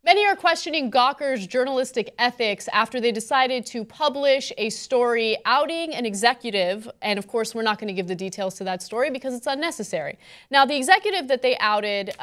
Many are questioning Gawker's journalistic ethics after they decided to publish a story outing an executive, and of course we're not going to give the details to that story because it's unnecessary. Now, the executive that they outed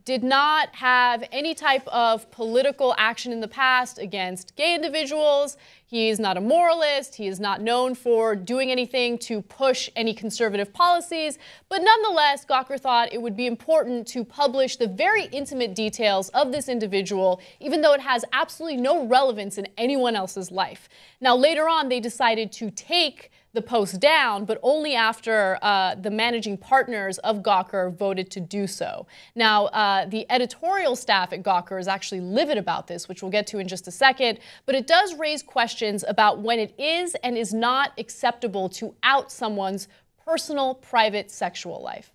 did not have any type of political action in the past against gay individuals. He is not a moralist. He is not known for doing anything to push any conservative policies. But nonetheless, Gawker thought it would be important to publish the very intimate details of this individual, even though it has absolutely no relevance in anyone else's life. Now, later on, they decided to take the post down, but only after the managing partners of Gawker voted to do so. Now, the editorial staff at Gawker is actually livid about this, which we'll get to in just a second, but it does raise questions about when it is and is not acceptable to out someone's personal, private, sexual life.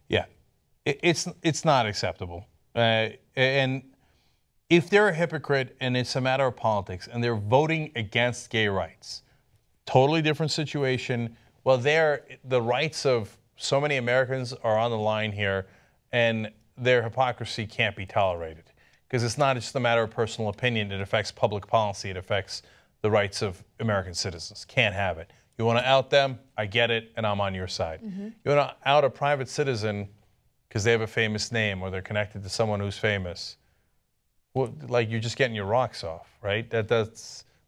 Yeah, it's not acceptable. And if they're a hypocrite and it's a matter of politics and they're voting against gay rights, totally different situation. Well, the rights of so many Americans are on the line here, and their hypocrisy can't be tolerated because it's not just a matter of personal opinion. It affects public policy. It affects the rights of American citizens. Can't have it. You want to out them? I get it, and I'm on your side. You want to out a private citizen because they have a famous name or they're connected to someone who's famous? Well, like, you're just getting your rocks off, right?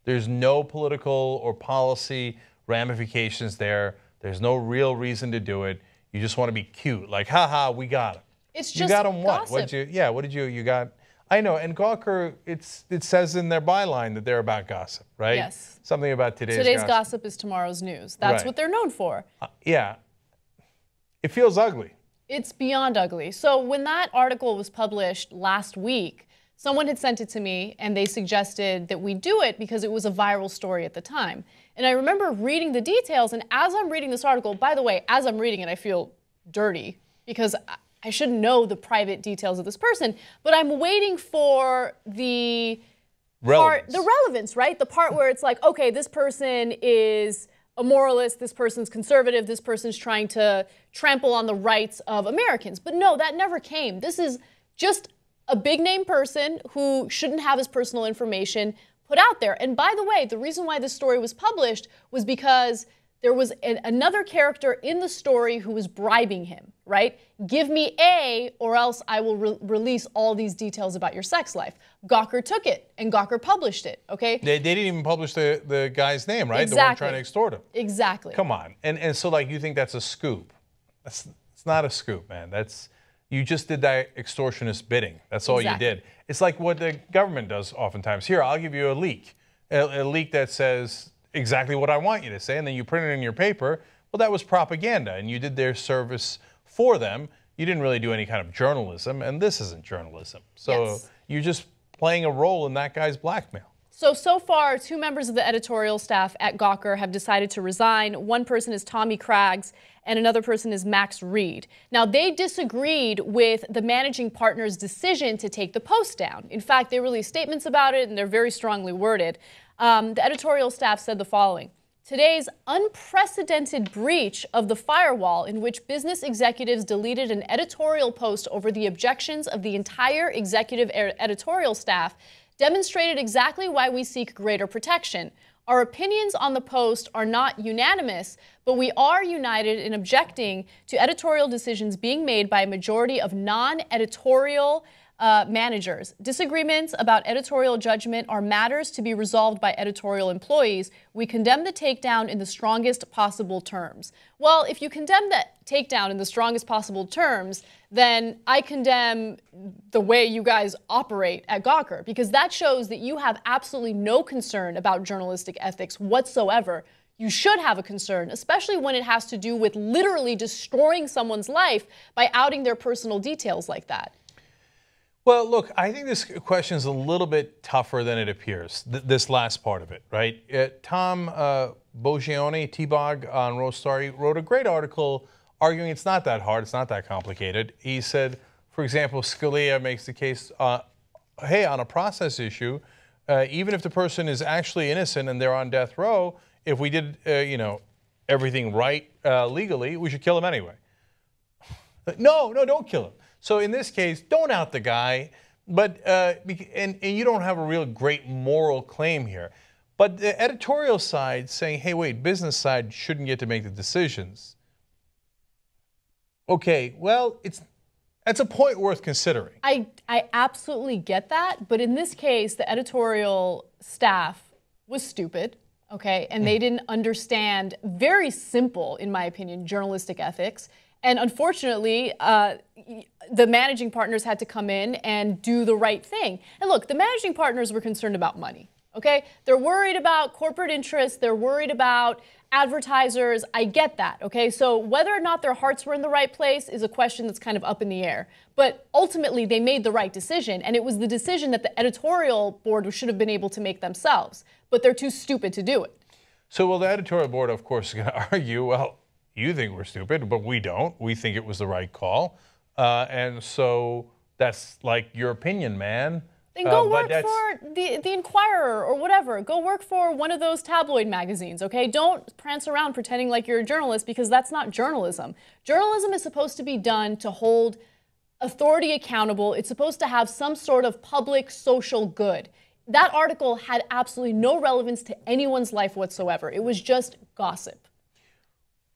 There's no political or policy ramifications there. There's no real reason to do it. You just want to be cute, like, haha, we got him. It's you just got him what? gossip. What did you got? I know, and Gawker, it says in their byline that they're about gossip, right? Yes. Something about today's gossip is tomorrow's news. That's what they're known for. Yeah. It feels ugly. It's beyond ugly. So when that article was published last week, someone had sent it to me, and they suggested that we do it because it was a viral story at the time. And I remember reading the details, and as I'm reading this article, by the way, as I'm reading it, I feel dirty because I should know the private details of this person, but I'm waiting for the relevance, right? The part where it's like, okay, this person is a moralist, this person's conservative, this person's trying to trample on the rights of Americans. But no, that never came. This is just a big name person who shouldn't have his personal information put out there. And by the way, the reason why this story was published was because there was another character in the story who was bribing him, right? Give me A or else I will release all these details about your sex life. Gawker took it and Gawker published it, okay? They didn't even publish the guy's name, right? Exactly. The one trying to extort him. Exactly. Come on. And so, like, you think that's a scoop. It's not a scoop, man. You just did that extortionist bidding. That's all you did. It's like what the government does oftentimes. Here, I'll give you a leak that says exactly what I want you to say, and then you print it in your paper. Well, that was propaganda, and you did their service for them. You didn't really do any kind of journalism, and this isn't journalism. So you're just playing a role in that guy's blackmail. So far, 2 members of the editorial staff at Gawker have decided to resign. One person is Tommy Craggs, and another person is Max Reed. Now, they disagreed with the managing partner's decision to take the post down. In fact, they released statements about it, and they're very strongly worded. The editorial staff said the following: today's unprecedented breach of the firewall in which business executives deleted an editorial post over the objections of the entire executive editorial staff demonstrated exactly why we seek greater protection. Our opinions on the post are not unanimous, but we are united in objecting to editorial decisions being made by a majority of non-editorial managers. Disagreements about editorial judgment are matters to be resolved by editorial employees. We condemn the takedown in the strongest possible terms. Well, if you condemn the takedown in the strongest possible terms, then I condemn the way you guys operate at Gawker, because that shows that you have absolutely no concern about journalistic ethics whatsoever. You should have a concern, especially when it has to do with literally destroying someone's life by outing their personal details like that. Well, look, I think this question is a little bit tougher than it appears, this last part of it, right? Tom Boggioni, T-Bog on Rostar, wrote a great article arguing it's not that hard, it's not that complicated. He said, for example, Scalia makes the case, hey, on a process issue, even if the person is actually innocent and they're on death row, if we did, everything right legally, we should kill him anyway. No, don't kill him. So in this case, don't out the guy. But and you don't have a real great moral claim here. But the editorial side saying, hey, wait, business side shouldn't get to make the decisions. Okay, well, that's a point worth considering. I absolutely get that, but in this case, the editorial staff was stupid, okay, and they didn't understand very simple, in my opinion, journalistic ethics. And unfortunately, the managing partners had to come in and do the right thing. And look, the managing partners were concerned about money, okay? They're worried about corporate interests. They're worried about advertisers. I get that, okay? So whether or not their hearts were in the right place is a question that's kind of up in the air. But ultimately, they made the right decision, and it was the decision that the editorial board should have been able to make themselves. But they're too stupid to do it. So, well, the editorial board, of course, is going to argue, well, you think we're stupid, but we don't. We think it was the right call. And so that's like your opinion, man. Then go work for the Inquirer or whatever. Go work for one of those tabloid magazines, okay? Don't prance around pretending like you're a journalist, because that's not journalism. Journalism is supposed to be done to hold authority accountable. It's supposed to have some sort of public social good. That article had absolutely no relevance to anyone's life whatsoever. It was just gossip.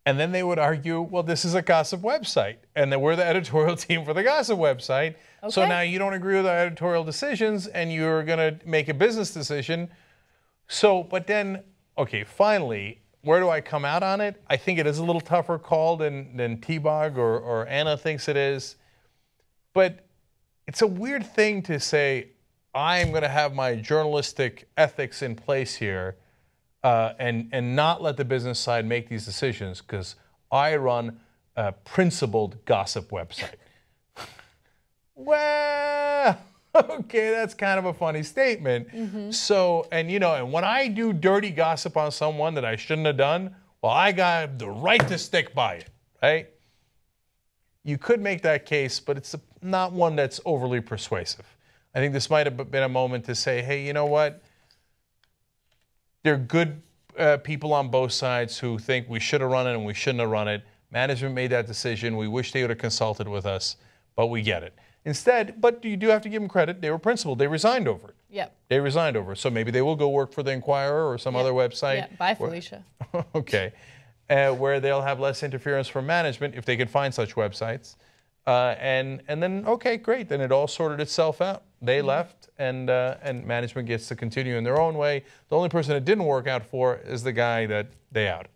And then they would argue, well, this is a gossip website, and then we're the editorial team for the gossip website. Okay. So now you don't agree with our editorial decisions, and you're going to make a business decision. So, but then, okay, finally, where do I come out on it? I think it is a little tougher call than T-Bog or Anna thinks it is. But it's a weird thing to say, I'm going to have my journalistic ethics in place here, and not let the business side make these decisions because I run a principled gossip website. Well, okay, that's kind of a funny statement. Mm-hmm. So, and when I do dirty gossip on someone that I shouldn't have done, well, I got the right to stick by it, right? You could make that case, but it's not one that's overly persuasive. I think this might have been a moment to say, hey, you know what? There are good people on both sides who think we should have run it and we shouldn't have run it. Management made that decision. We wish they would have consulted with us, but we get it. Instead, but you do have to give them credit. They were principled. They resigned over it. Yep. They resigned over it. So maybe they will go work for the Inquirer or some other website. Yeah. Bye, Felicia. Okay. Where they'll have less interference from management if they can find such websites. And then, okay, great. Then it all sorted itself out. They left, and management gets to continue in their own way. The only person it didn't work out for is the guy that they outed.